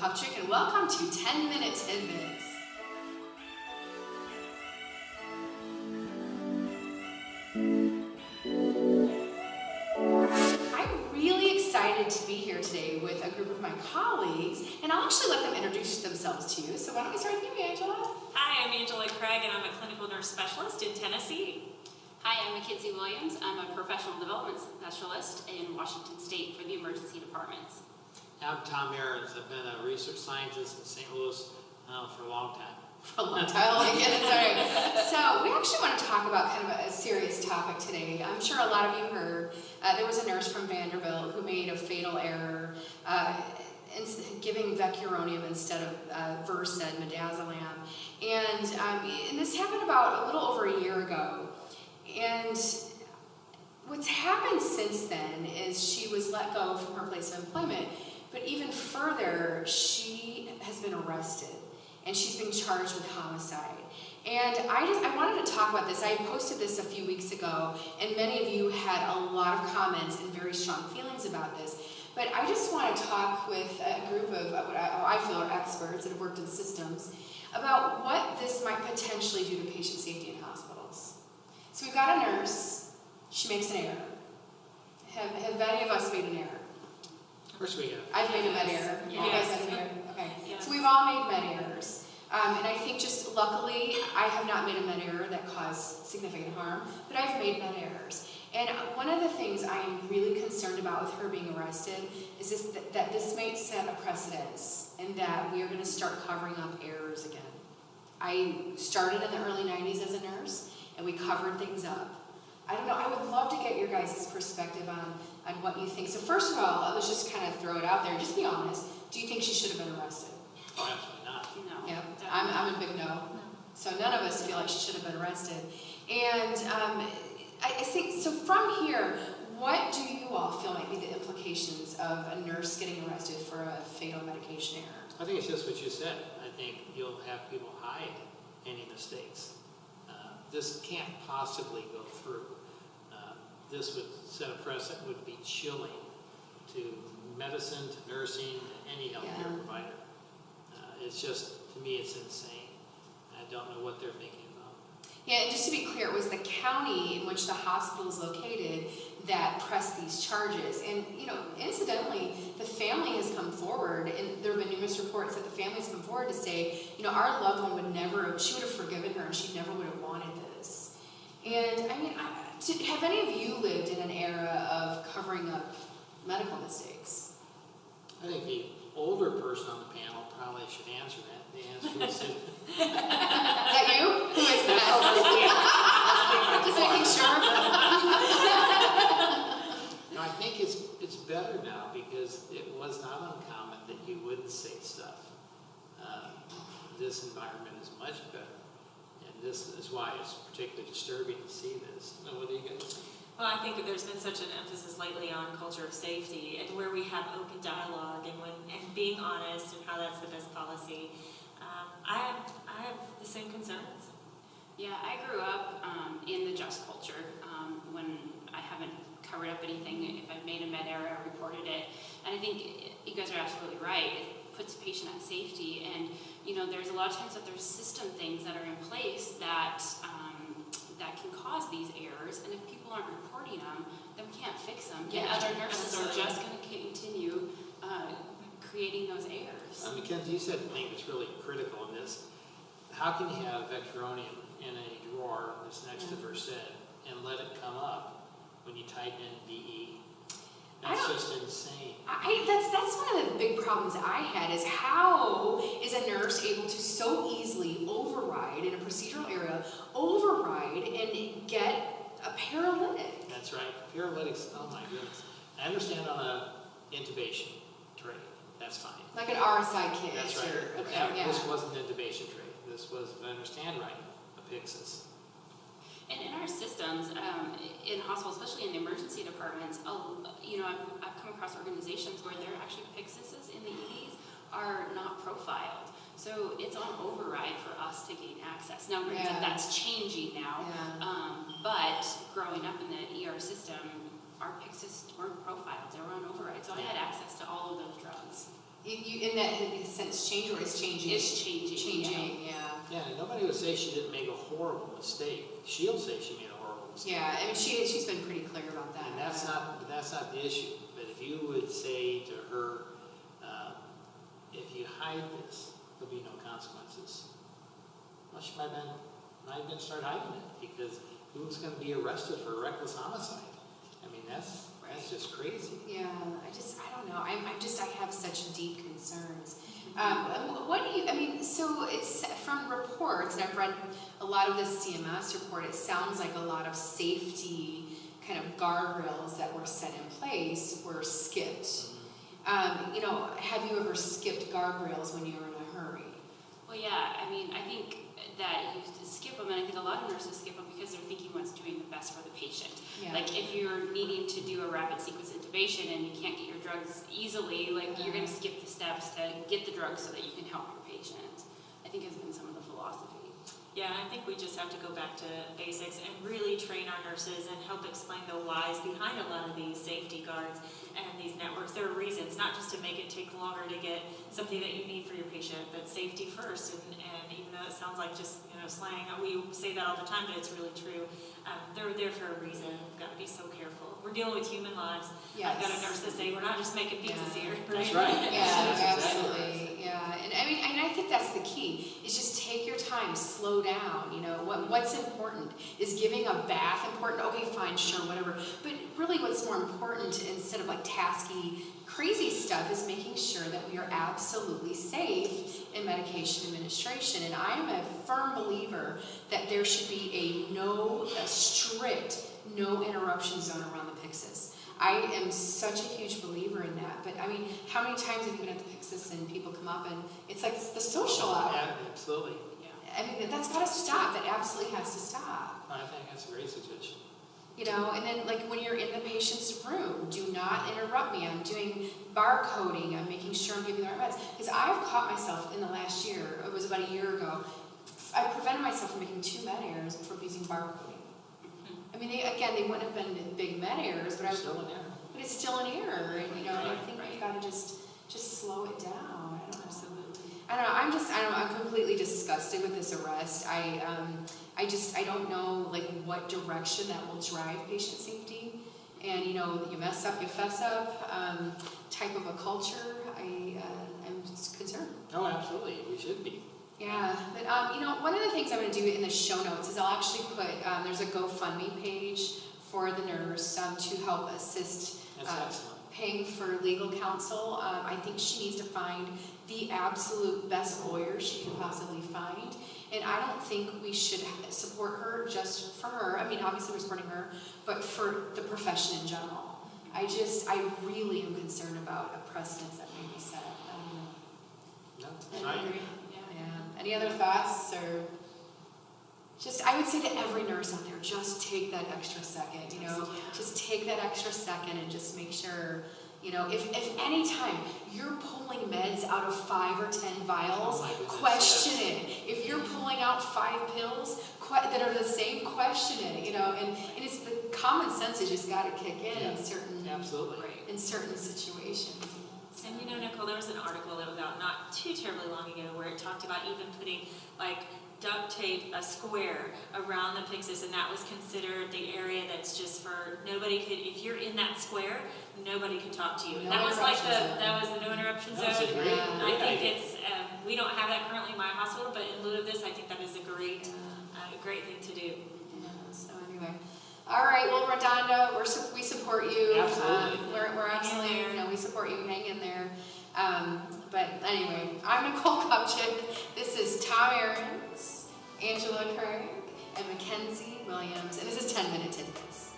Kupchik, and welcome to 10 Minute Tidbits. I'm really excited to be here today with a group of my colleagues, and I'll actually let them introduce themselves to you. So why don't we start with you, Angela? Hi, I'm Angela Craig, and I'm a clinical nurse specialist in Tennessee. Hi, I'm Mackenzie Williams. I'm a professional development specialist in Washington State for the emergency departments. I'm Tom Ahrens. I've been a research scientist in St. Louis for a long time. For a long time, I get it, sorry. So we actually want to talk about kind of a serious topic today. I'm sure a lot of you heard there was a nurse from Vanderbilt who made a fatal error giving vecuronium instead of Versed, midazolam. And this happened about a little over a year ago. And what's happened since then is she was let go from her place of employment, but even further, she has been arrested and she's being charged with homicide. And I wanted to talk about this. I posted this a few weeks ago, and many of you had a lot of comments and very strong feelings about this. But I just want to talk with a group of what I feel are experts that have worked in systems about what this might potentially do to patient safety in hospitals. So we've got a nurse. She makes an error. Have any of us made an error? Of course we have. I've made a med error. Yes. You guys made an error? Okay. Yes. So we've all made med errors. And I think just luckily, I have not made a med error that caused significant harm, but I've made med errors. And one of the things I am really concerned about with her being arrested is that this might set a precedence and that we are going to start covering up errors again. I started in the early 90s as a nurse, and we covered things up. I don't know, I would love to get your guys' perspective on what you think. So first of all, let's just kind of throw it out there. Just be honest. Do you think she should have been arrested? Oh, absolutely not. No. Yeah, I'm a big no. So none of us feel like she should have been arrested. And I think, so from here, what do you all feel might be the implications of a nurse getting arrested for a fatal medication error? I think it's just what you said. I think you'll have people hide any mistakes. This can't possibly go through. This would set a precedent, would be chilling to medicine, to nursing, to any healthcare provider. It's just, to me, it's insane. I don't know what they're thinking about. Yeah, and just to be clear, it was the county in which the hospital is located that pressed these charges. And, incidentally, the family has come forward, and there have been numerous reports that the family has come forward to say, our loved one would never, she would have forgiven her, and she never would have wanted this. And, have any of you lived in an era of covering up medical mistakes? I think the older person on the panel probably should answer that. The answer is Is that you? Who is that? Just making sure. No, I think it's better now because it was not uncommon that you wouldn't say stuff. This environment is much better. And this is why it's particularly disturbing to see this. What do you guys think? Well, I think that there's been such an emphasis lately on culture of safety and where we have open dialogue and being honest and how that's the best policy. I have the same concerns. Yeah, I grew up in the just culture. When I haven't covered up anything, if I've made a med error, I reported it. And I think you guys are absolutely right. It puts patient at safety. And, there's a lot of times that there's system things that are in place that can cause these errors. And if people aren't reporting them, then we can't fix them. And other nurses are just going to continue creating those errors. Mackenzie, you said the thing that's really critical in this. How can you have vecuronium in a drawer that's next to Versed and let it come up when you type in VE? That's just insane. That's one of the big problems I had is how is a nurse able to so easily override in a procedural area, and get a paralytic? That's right. Paralytics, oh my goodness. I understand on a intubation tray. That's fine. Like an RSI kit. That's right. Okay, This wasn't an intubation tray. This was, if I understand right, a Pyxis. And in our systems, in hospitals, especially in the emergency departments, I've come across organizations where their actually Pyxises in the EDs are not profiled. So it's on override for us to gain access. Now, granted, that's changing now, but growing up in the ER system, our Pyxis weren't profiled. They were on override. So I had access to all of those drugs. You, in that sense, change, or it's changing? It's changing. Changing, yeah. Yeah, nobody would say she didn't make a horrible mistake. She'll say she made a horrible mistake. Yeah, I mean, she's been pretty clear about that. And that's not the issue. But if you would say to her, if you hide this, there'll be no consequences. Well, she might not even start hiding it, because who's going to be arrested for reckless homicide? I mean, that's just crazy. Yeah, I don't know. I have such deep concerns. What do you, I mean, so it's from reports, and I've read a lot of this CMS report, it sounds like a lot of safety kind of guardrails that were set in place were skipped. You know, have you ever skipped guardrails when you were in a hurry? Well, yeah, I mean, I think that you skip them, and I think a lot of nurses skip them because they're thinking what's doing the best for the patient. Yeah. Like if you're needing to do a rapid sequence intubation and you can't get your drugs easily, like you're going to skip the steps to get the drugs so that you can help your patient. I think has been some of the philosophy. Yeah, I think we just have to go back to basics and really train our nurses and help explain the whys behind a lot of these safety guards and these networks. There are reasons, not just to make it take longer to get something that you need for your patient, but safety first. And even though it sounds like just slang, we say that all the time, but it's really true. They're there for a reason. We've got to be so careful. We're dealing with human lives. Yes. I've got a nurse that say we're not just making pizzas here. That's right. Yeah, That's absolutely. Yeah, and I mean, and I think that's the key. Is just take your time, slow down. What's important? Is giving a bath important? Okay, fine, sure, whatever. But really, what's more important, instead of like tasky, crazy stuff, is making sure that we are absolutely safe in medication administration. And I am a firm believer that there should be a strict no interruption zone around the Pyxis. I am such a huge believer in that. But I mean, how many times have you been at the Pyxis and people come up and it's like the social hour? Yeah, absolutely. I mean, that's got to stop. That absolutely has to stop. I think that's a great suggestion. And then like when you're in the patient's room, do not interrupt me. I'm doing barcoding. I'm making sure I'm giving the right meds. Because I've caught myself in the last year, it was about a year ago, I prevented myself from making 2 med errors from using barcoding. I mean, they wouldn't have been big med errors, but Still an error. But it's still an error, and and I think Right. you've got to just slow it down. I don't know. I don't know. I'm completely disgusted with this arrest. I don't know like what direction that will drive patient safety. And you mess up, you fess up. Type of a culture. I'm just concerned. Oh, absolutely. We should be. Yeah, but one of the things I'm going to do in the show notes is I'll actually put there's a GoFundMe page for the nurse to help assist. That's excellent. Paying for legal counsel. I think she needs to find the absolute best lawyer she can possibly find. And I don't think we should support her just for her. I mean, obviously we're supporting her, but for the profession in general. I really am concerned about a precedent that may be set. I don't know. No, right. Yeah. Any other thoughts or? I would say to every nurse out there, just take that extra second, just take that extra second and just make sure, if any time you're pulling meds out of 5 or 10 vials, question it. If you're pulling out 5 pills that are the same, question it, and it's the common sense that just got to kick in in certain, in certain situations. And Nicole, there was an article that was out not too terribly long ago where it talked about even putting duct tape a square around the Pyxis, and that was considered the area that's just for nobody could, if you're in that square, nobody could talk to you. And that was the no interruption zone. That's a great I think idea. it's, we don't have that currently in my hospital, but in lieu of this, I think that is a great thing to do. Yeah, so anyway. All right, well, RaDonda, we support you. Absolutely. We're absolutely, we support you. Hang in there. But anyway, I'm Nicole Kupchik. This is Tom Aarons, Angela Craig, and Mackenzie Williams, and this is 10 Minute Tidbits.